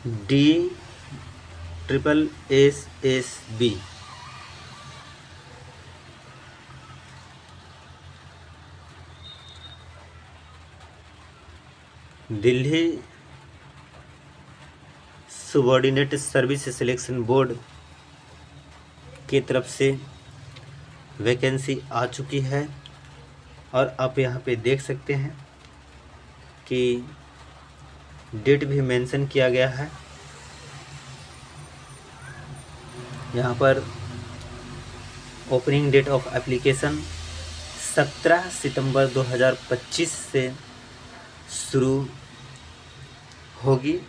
DSSSB Delhi subordinate service selection board की तरफ से वैकेंसी आ चुकी है और आप यहाँ पे देख सकते हैं कि डेट भी मेंशन किया गया है। यहाँ पर ओपनिंग डेट ऑफ एप्लीकेशन 17 सितंबर 2025 से शुरू होगी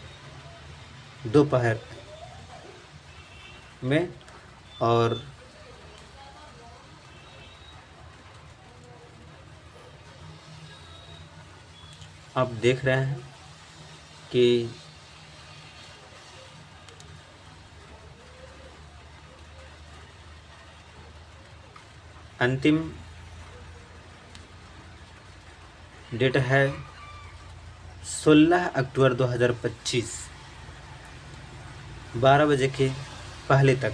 दोपहर में, और आप देख रहे हैं कि अंतिम डेट है 16 अक्टूबर 2025 12 बजे के पहले तक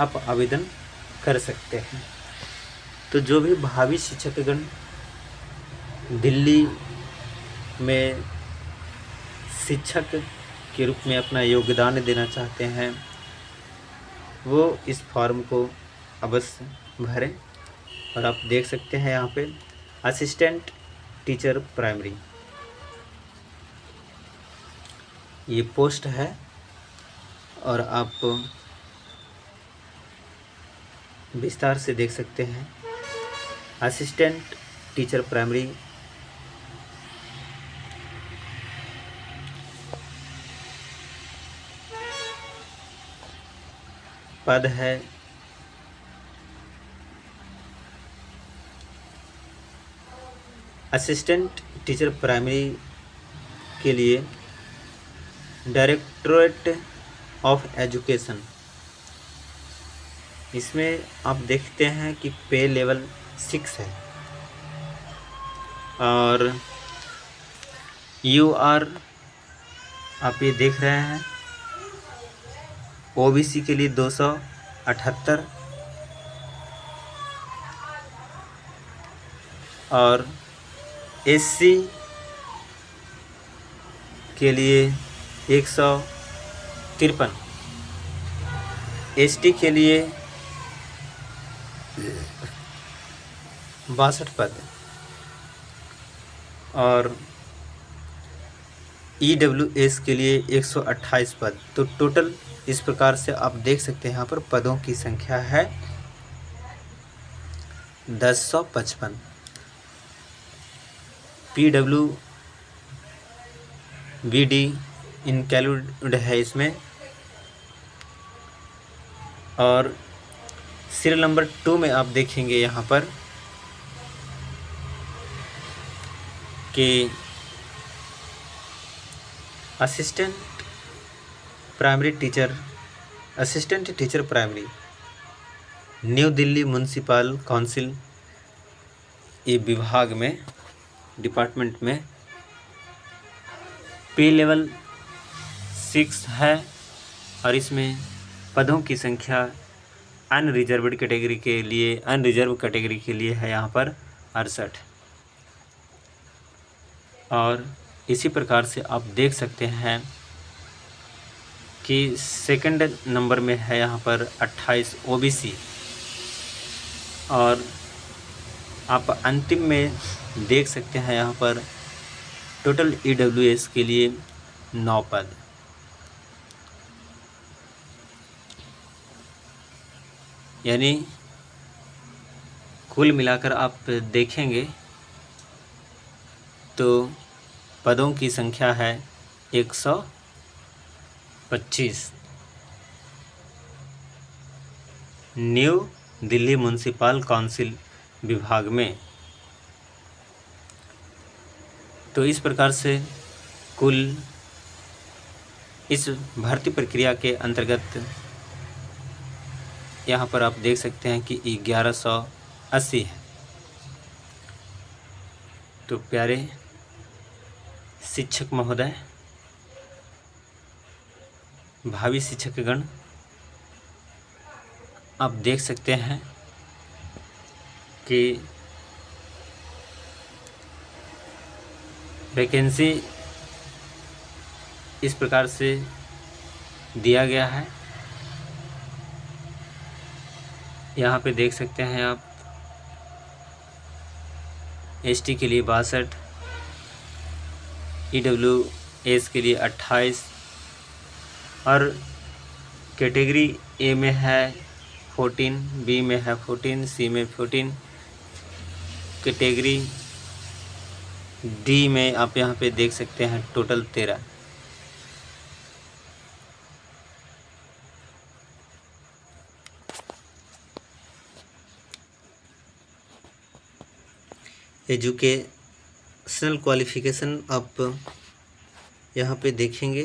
आप आवेदन कर सकते हैं। तो जो भी भावी शिक्षकगण दिल्ली में शिक्षक के रूप में अपना योगदान देना चाहते हैं वो इस फॉर्म को अवश्य भरें। और आप देख सकते हैं यहाँ पे असिस्टेंट टीचर प्राइमरी ये पोस्ट है, और आप विस्तार से देख सकते हैं। असिस्टेंट टीचर प्राइमरी पद है असिस्टेंट टीचर प्राइमरी के लिए डायरेक्टरेट ऑफ एजुकेशन। इसमें आप देखते हैं कि पे लेवल 6 है, और UR आप ये देख रहे हैं OBC के लिए 278 और SC के लिए 153, ST के लिए 62 पद और EWS के लिए 128 पद। तो टोटल इस प्रकार से आप देख सकते हैं यहाँ पर पदों की संख्या है 1055। PWBD इंक्लूड है इसमें, और सीरियल नंबर 2 में आप देखेंगे यहाँ पर कि assistant teacher primary new Delhi municipal council ये विभाग में डिपार्टमेंट में पे लेवल 6 है, और इसमें पदों की संख्या अनरिजर्व कैटेगरी के लिए है यहाँ पर 68। और इसी प्रकार से आप देख सकते हैं कि सेकंड नंबर में है यहाँ पर 28 OBC, और आप अंतिम में देख सकते हैं यहाँ पर टोटल EWS के लिए 9 पद। यानी कुल मिलाकर आप देखेंगे तो पदों की संख्या है 125 न्यू दिल्ली म्युनिसिपल काउंसिल विभाग में। तो इस प्रकार से कुल इस भर्ती प्रक्रिया के अंतर्गत यहाँ पर आप देख सकते हैं कि 1180 है। तो प्यारे शिक्षक महोदय, भावी शिक्षकगण आप देख सकते हैं कि वैकेंसी इस प्रकार से दिया गया है। यहाँ पे देख सकते हैं आप एसटी के लिए 62, ईडब्ल्यूएस के लिए 28 और कैटेगरी ए में है 14, बी में है 14, सी में 14, कैटेगरी डी में आप यहाँ पे देख सकते हैं टोटल 13। एजुकेशनल क्वालिफिकेशन आप यहाँ पे देखेंगे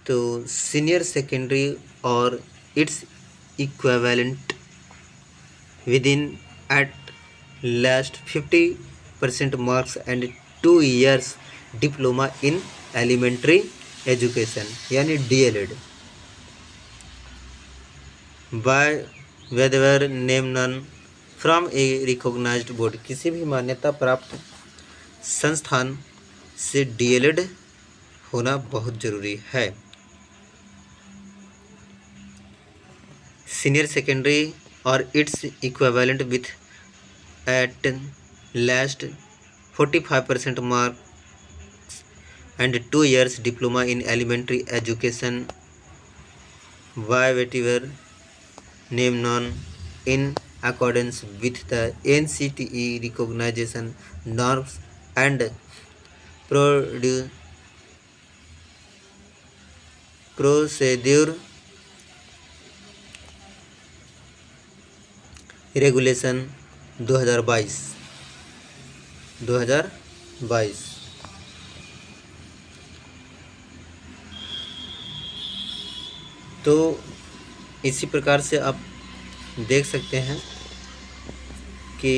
तो सीनियर सेकेंडरी और it's equivalent with in at last 50% marks and 2 years diploma in elementary education यानी DLED by whatever name known from a recognised board, किसी भी मान्यता प्राप्त संस्थान से DLED होना बहुत ज़रूरी है। सीनियर सेकेंडरी और it's equivalent with at last 45% marks and 2 years diploma in elementary education by whatever name known in accordance with the NCTE recognition norms and procedure regulation 2022। तो इसी प्रकार से आप देख सकते हैं कि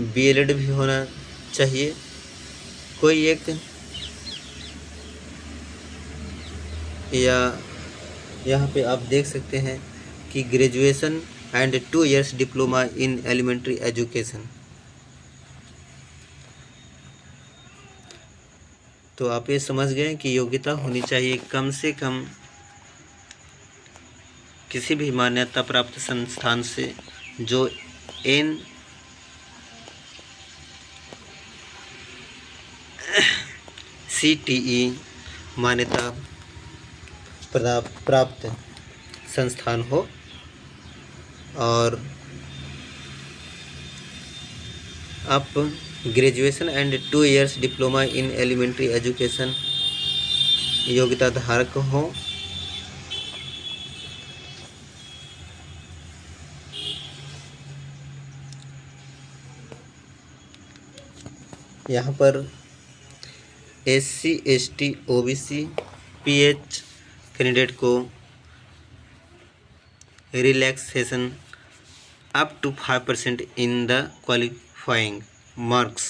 DLED भी होना चाहिए। कोई एक या यहाँ पे आप देख सकते हैं कि graduation and 2 years diploma in elementary education. तो आप ये समझ गए कि योग्यता होनी चाहिए कम से कम किसी भी मान्यता प्राप्त संस्थान से जो NCTE मान्यता प्राप्त संस्थान हो और आप graduation and 2 years diploma in elementary education योग्यता धारक हो। यहाँ पर SC ST OBC PH candidate को relaxation up to 5% in the qualifying marks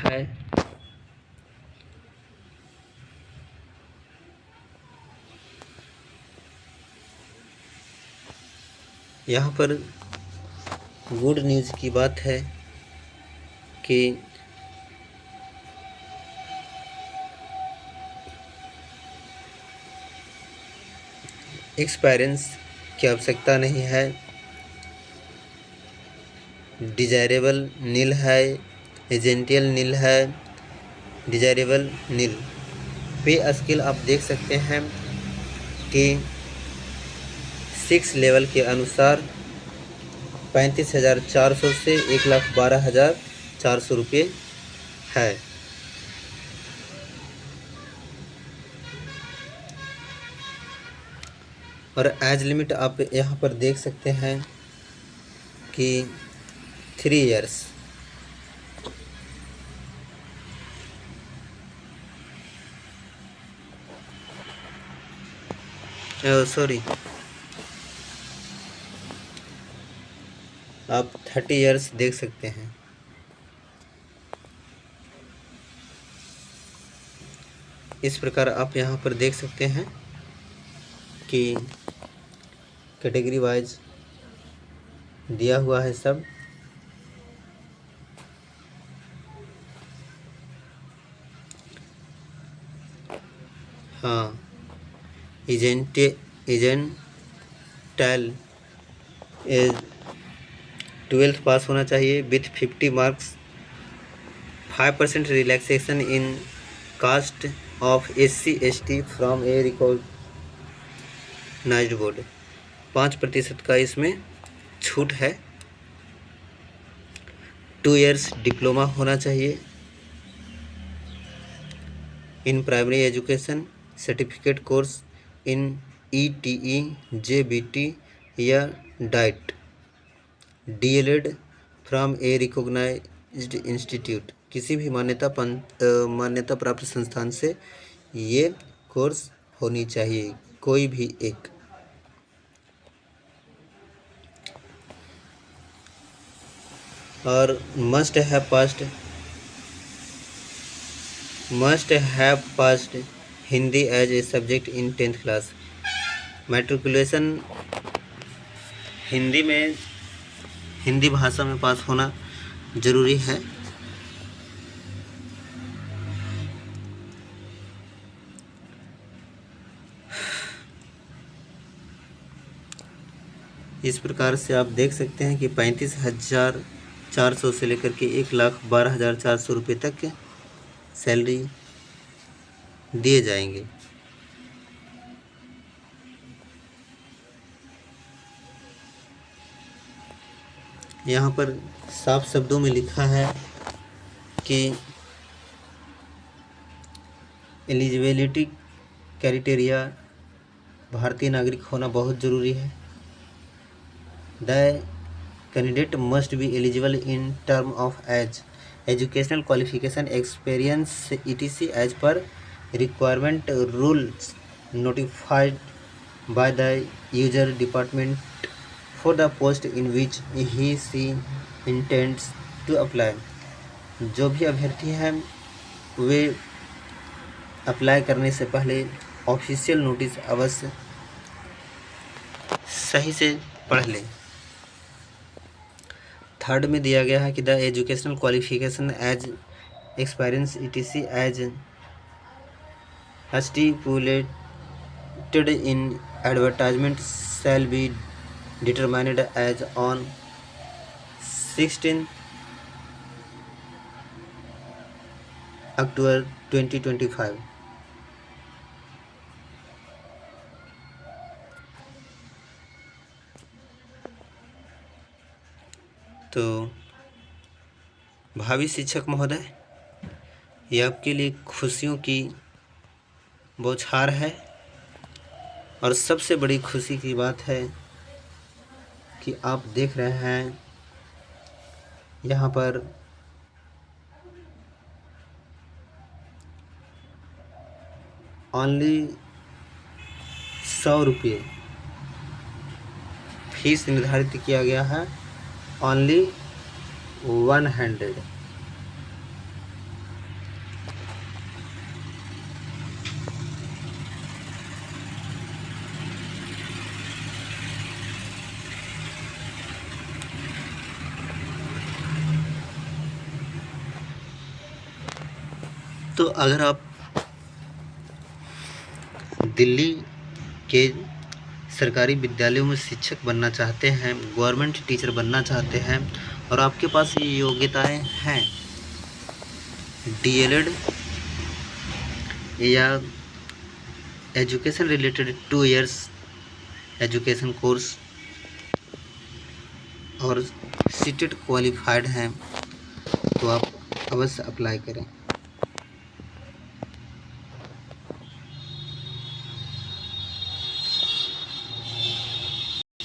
है। यहाँ पर गुड न्यूज़ की बात है कि एक्सपीरियंस की आवश्यकता नहीं है, डिजायरेबल नील है, एजेंटियल नील है, डिजायरेबल नील। पे स्केल आप देख सकते हैं कि 6 लेवल के अनुसार 35,400 से 1,12,400 रुपये है। और एज लिमिट आप यहाँ पर देख सकते हैं कि 3 years। सॉरी, आप 30 इयर्स देख सकते हैं। इस प्रकार आप यहाँ पर देख सकते हैं कि कैटेगरी वाइज दिया हुआ है सब। हाँ, एजेंटल 12th पास होना चाहिए with 50 marks, 5% relaxation in caste of SC/ST from a recognised board, 5% का इसमें छूट है। 2 इयर्स डिप्लोमा होना चाहिए in primary education, certificate course in ETE, JBT या DIET, DLED from a recognised institute, किसी भी मान्यता प्राप्त संस्थान से ये कोर्स होनी चाहिए, कोई भी एक। और must have passed Hindi as a subject in 10th class, matriculation Hindi भाषा में पास होना जरूरी है। इस प्रकार से आप देख सकते हैं कि 35,400 से लेकर के 1,12,400 रुपये तक सैलरी दिए जाएंगे। यहाँ पर साफ शब्दों में लिखा है कि एलिजिबिलिटी क्राइटेरिया भारतीय नागरिक होना बहुत ज़रूरी है। The candidate must be eligible in term of age, educational qualification, experience etc as per requirement rules notified by the user department for the post in which he/she intends to apply। जो भी अभ्यर्थी हैं वे apply करने से पहले official notice अवश्य सही से पढ़ लें। 3rd में दिया गया है कि the educational qualification as experience etc as stipulated in advertisement shall be determined as on 16 October 2025। तो भावी शिक्षक महोदय, ये आपके लिए खुशियों की बौछार है और सबसे बड़ी खुशी की बात है कि आप देख रहे हैं यहाँ पर ओनली 100 रुपये फीस निर्धारित किया गया है, ओनली 100। तो अगर आप दिल्ली के सरकारी विद्यालयों में शिक्षक बनना चाहते हैं, गवर्नमेंट टीचर बनना चाहते हैं और आपके पास ये योग्यताएं हैं, DLED या education related 2 years education course और सीटेट क्वालिफाइड हैं, तो आप अवश्य अप्लाई करें।